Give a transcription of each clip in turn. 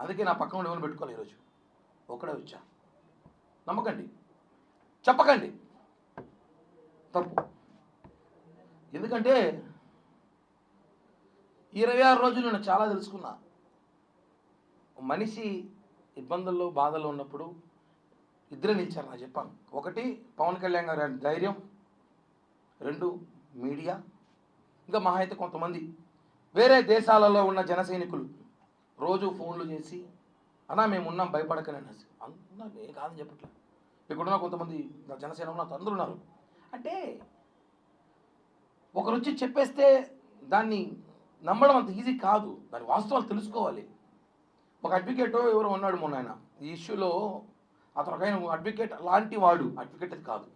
అందుకే నా పక్కన ఎవరు పెట్టుకోవాలి ఈరోజు ఒక్కడే వచ్చా. నమ్మకండి, చెప్పకండి తప్పు. ఎందుకంటే 26 రోజులు నేను చాలా తెలుసుకున్నా. మనిషి ఇబ్బందుల్లో బాధల్లో ఉన్నప్పుడు ఇద్దరే నిలిచారు. నాకు చెప్పాను. ఒకటి పవన్ కళ్యాణ్ గారి ధైర్యం, 2 మీడియా, ఇంకా మహా అయితే కొంతమంది వేరే దేశాలలో ఉన్న జన సైనికులు రోజు ఫోన్లు చేసి అన్నా మేము ఉన్నాం భయపడకని అనేసి. అన్నా నేను కాదని చెప్పట్లేదు. ఇక్కడున్న కొంతమంది జనసేన నాకు అందరూ ఉన్నారు. అంటే ఒకరు వచ్చి చెప్పేస్తే దాన్ని నమ్మడం అంత ఈజీ కాదు. దాని వాస్తవాలు తెలుసుకోవాలి. ఒక అడ్వకేట్ ఎవరో ఉన్నాడు మొన్న, ఆయన ఈ ఇష్యూలో అతను ఒక అడ్వకేట్ లాంటి వాడు, అడ్వకేట్ అది కాదు,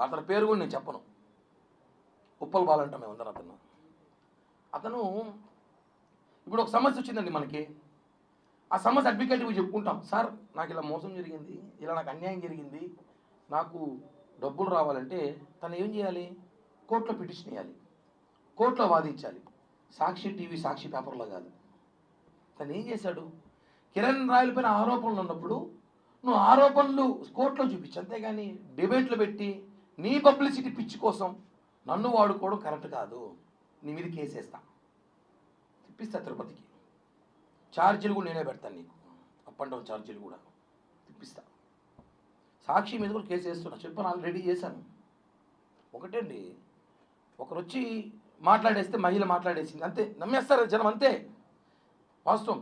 అతని పేరు కూడా నేను చెప్పను, ఉప్పల్ బాలంట మేము అందరం. అతను ఇప్పుడు ఒక సమస్య వచ్చిందండి మనకి. ఆ సమస్య అడ్వకేట్కి చెప్పుకుంటాం, సార్ నాకు ఇలా మోసం జరిగింది, ఇలా నాకు అన్యాయం జరిగింది, నాకు డబ్బులు రావాలంటే తను ఏం చేయాలి? కోర్టులో పిటిషన్ వేయాలి, కోర్టులో వాదించాలి. సాక్షి టీవీ, సాక్షి పేపర్లో కాదు. తను ఏం చేశాడు? కిరణ్ రాయల పైన ఆరోపణలు ఉన్నప్పుడు నువ్వు ఆరోపణలు కోర్టులో చూపించు, అంతేగాని డిబేట్లు పెట్టి నీ పబ్లిసిటీ పిచ్చి కోసం నన్ను వాడుకోవడం కరెక్ట్ కాదు. నీ మీద కేసు వేస్తా, తిప్పిస్తా తిరుపతికి. ఛార్జీలు కూడా నేనే పెడతాను నీకు, అప్ అండ్ డౌన్ ఛార్జీలు కూడా తిప్పిస్తా. సాక్షి మీద కూడా కేసు వేస్తున్నా, చెప్పాను, ఆల్రెడీ చేశాను. ఒకటండి, ఒకరు వచ్చి మాట్లాడేస్తే మహిళ మాట్లాడేసింది అంతే, నమ్మేస్తారు జనం అంతే. వాస్తవం.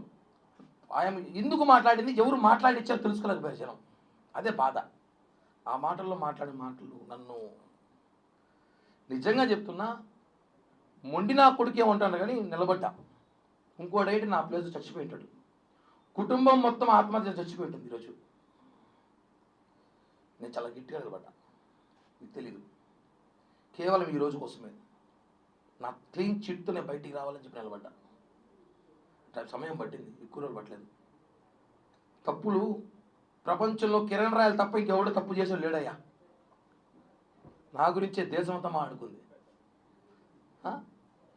ఆయన ఎందుకు మాట్లాడింది, ఎవరు మాట్లాడిచ్చారో తెలుసుకోలేకపోయారు జనం. అదే బాధ. ఆ మాటల్లో మాట్లాడే మాటలు నన్ను నిజంగా చెప్తున్నా, మొండి నా కొడుకు ఏమంటాను కానీ నిలబడ్డా. ఇంకోడైతే నా ప్లేస్ చచ్చిపోయింటాడు. కుటుంబం మొత్తం ఆత్మహత్య చచ్చిపోయింటుంది ఈరోజు. నేను చాలా గట్టిగా నిలబడ్డా, మీకు తెలీదు. కేవలం ఈ రోజు కోసమే నా క్లీన్ చిట్తో నేను బయటికి రావాలని చెప్పి నిలబడ్డా. సమయం పట్టింది, ఎక్కువ రోజులు పట్టలేదు. తప్పులు ప్రపంచంలో కిరణ్ రాయలు తప్ప ఇంకెవడో తప్పు చేసాడు లేడయ్యా. నా గురించే దేశం అంతా మాడుకుంది.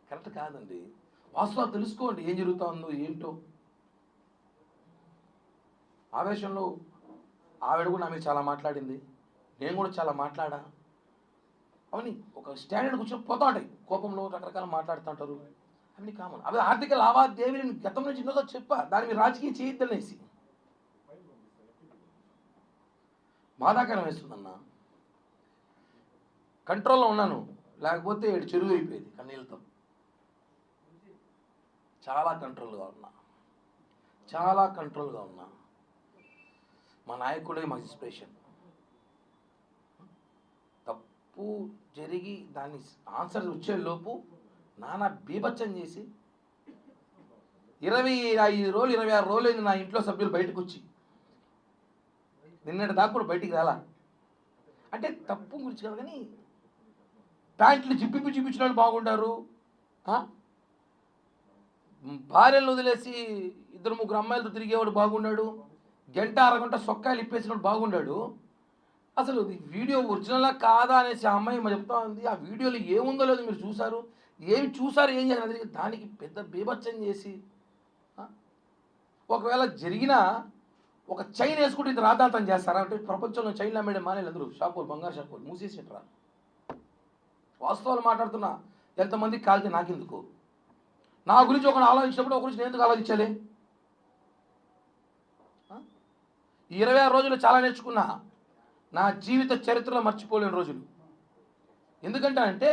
కరెక్ట్ కాదండి. వాస్తవాలు తెలుసుకోండి, ఏం జరుగుతుందో ఏంటో. ఆవేశంలో ఆవిడ కూడా నా మీద చాలా మాట్లాడింది, నేను కూడా చాలా మాట్లాడా. అవన్నీ ఒక స్టాండర్డ్ కూర్చొని పోతా ఉంటాయి. కోపంలో రకరకాల మాట్లాడుతుంటారు, అవన్నీ కామన్. అవి ఆర్థిక లావాదేవీలు గతం నుంచి ఇందులో చెప్పా, దాని మీద రాజకీయం చేయొద్దనేసి. బాధాకరం వేస్తుందన్న. కంట్రోల్లో ఉన్నాను, లేకపోతే చెరువు అయిపోయేది కన్నీళ్ళతో. చాలా కంట్రోల్గా ఉన్నా, చాలా కంట్రోల్గా ఉన్నా. మా నాయకుడే మాకు ఇన్స్పిరేషన్. తప్పు జరిగి దాన్ని ఆన్సర్ వచ్చేలోపు నానా బీభత్సం చేసి 25 రోజులు 26 రోజులు అయింది నా ఇంట్లో సభ్యులు బయటకు వచ్చి. నిన్నటి దాకా కూడా బయటికి రాలా. అంటే తప్పు గురించి కాదు కానీ ప్యాంట్లు చూపించిన వాళ్ళు బాగుంటారు, భార్యలను వదిలేసి 2-3 అమ్మాయిలతో తిరిగేవాడు బాగున్నాడు, గంట అరగంట సొక్కాయలు ఇప్పేసినప్పుడు బాగున్నాడు. అసలు వీడియో ఒరిజినలా కాదా అనేసి ఆ అమ్మాయి చెప్తా ఉంది. ఆ వీడియోలో ఏముందో లేదో మీరు చూసారు, ఏం చేయాలి, దానికి పెద్ద బీభత్సం చేసి. ఒకవేళ జరిగినా ఒక చైన్ వేసుకుంటే ఇది రాద్ధాంతం చేస్తారా అంటే ప్రపంచంలో చైన్లు అమ్మేడే మానేలు అందరూ షాపులు, బంగారు షాపులు మూసేసేటరా. వాస్తవాలు మాట్లాడుతున్నా. ఎంతమందికి కాలితే నాకెందుకు? నా గురించి ఒకరు ఆలోచించినప్పుడు ఒక గురించి నేను ఎందుకు ఆలోచించాలి? ఈ 26 రోజులు చాలా నేర్చుకున్నా, నా జీవిత చరిత్రలో మర్చిపోలేని రోజులు. ఎందుకంటే అంటే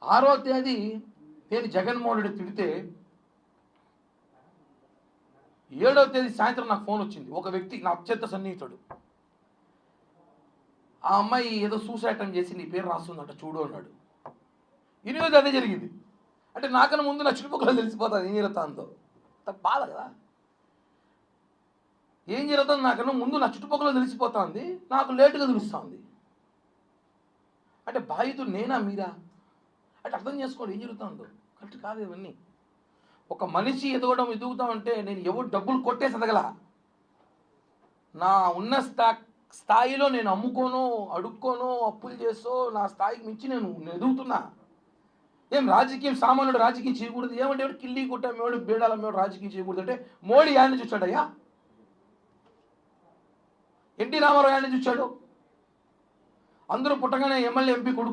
6వ తేదీ నేను జగన్మోహన్ రెడ్డి తిడితే 7వ తేదీ సాయంత్రం నాకు ఫోన్ వచ్చింది. ఒక వ్యక్తి, నా అత్యంత సన్నిహితుడు, ఆ అమ్మాయి ఏదో సూసైడ్ అటెంప్ట్ చేసి నీ పేరు రాస్తుందంట చూడు అన్నాడు. 8వ అదే జరిగింది. అంటే నాకన్నా ముందు నా చుట్టుపక్కల తెలిసిపోతుంది ఏం జరుగుతుందో. బాధ కదా. ఏం జరుగుతుంది నాకన్నా ముందు నా చుట్టుపక్కల తెలిసిపోతుంది, నాకు లేటుగా తెలుస్తుంది. అంటే బాధితుడు నేనా మీరా అంటే అర్థం చేసుకోండి ఏం జరుగుతుందో. కరెక్ట్ కాదు ఇవన్నీ. ఒక మనిషి ఎదుగుతామంటే నేను ఎవరు డబ్బులు కొట్టేసి ఎదగల. నా ఉన్న స్థాయిలో నేను అమ్ముకోను, అడుక్కోను, అప్పులు చేసో నా స్థాయికి మించి నేను ఎదుగుతున్నా. ఏం రాజకీయం సామాన్యుడు రాజకీయం చేయకూడదు ఏమంటే కిల్లి కుట్టమేవాడు బీడాలమ్మేవాడు రాజకీయం చేయకూడదు అంటే మోడీ యాడ్ని చూచాడయ్యా? ఎన్టీ రామారావు యాడ్ని చూచాడు? అందరూ పుట్టగానే ఎమ్మెల్యే ఎంపీ కొడుకు